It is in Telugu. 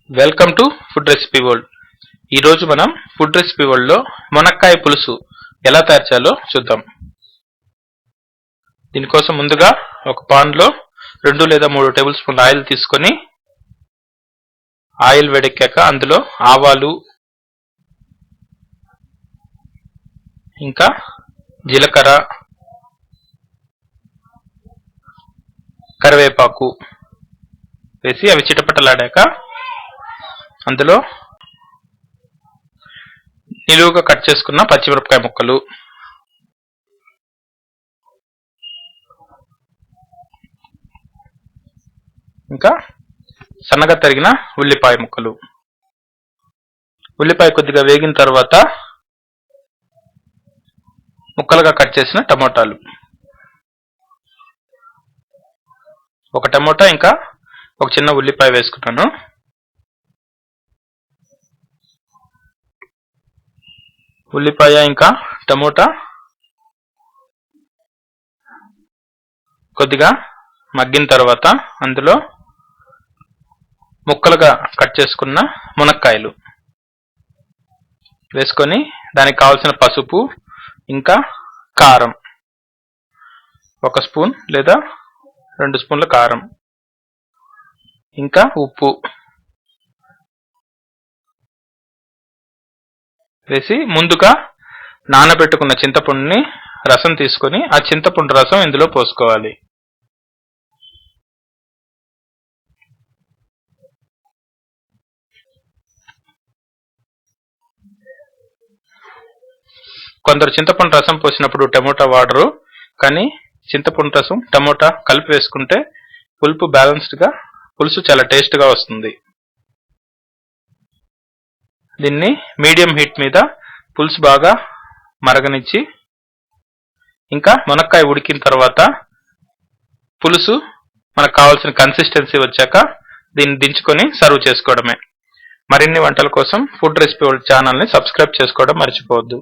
Welcome to food recipe world. ఈరోజు మనం ఫుడ్ రెసిపీ వరల్డ్లో మునక్కాయ పులుసు ఎలా తయారు చేయాలో చూద్దాం. దీనికోసం ముందుగా ఒక పాన్లో 2 లేదా 3 టేబుల్ స్పూన్ల ఆయిల్ తీసుకొని ఆయిల్ వేడెక్కాక అందులో ఆవాలు, ఇంకా జీలకర్ర, కరివేపాకు వేసి అవి చిటపటలాడాక అందులో నిలువుగా కట్ చేసుకున్న పచ్చిమిరపకాయ ముక్కలు, ఇంకా సన్నగా తరిగిన ఉల్లిపాయ ముక్కలు. ఉల్లిపాయ కొద్దిగా వేగిన తర్వాత ముక్కలుగా కట్ చేసిన టమోటాలు, ఒక టమోటా ఇంకా ఒక చిన్న ఉల్లిపాయ వేసుకున్నాను. ఉల్లిపాయ ఇంకా టమోటా కొద్దిగా మగ్గిన తర్వాత అందులో ముక్కలుగా కట్ చేసుకున్న మునక్కాయలు వేసుకొని దానికి కావలసిన పసుపు ఇంకా కారం, 1 స్పూన్ లేదా 2 స్పూన్ల కారం, ఇంకా ఉప్పు వేసి ముందుగా నానబెట్టుకున్న చింతపండుని రసం తీసుకొని ఆ చింతపండు రసం ఇందులో పోసుకోవాలి. కొందరు చింతపండు రసం పోసినప్పుడు టమోటా వాడరు, కానీ చింతపండు రసం టమోటా కలిపి వేసుకుంటే పులుపు బ్యాలెన్స్డ్గా పులుసు చాలా టేస్ట్గా వస్తుంది. దీన్ని మీడియం హీట్ మీద పులుసు బాగా మరగనిచ్చి ఇంకా మునక్కాయ ఉడికిన తర్వాత పులుసు మనకు కావాల్సిన కన్సిస్టెన్సీ వచ్చాక దీన్ని దించుకొని సర్వ్ చేసుకోవడమే. మరిన్ని వంటల కోసం ఫుడ్ రెసిపీ వరల్డ్ ఛానల్ని సబ్స్క్రైబ్ చేసుకోవడం మర్చిపోవద్దు.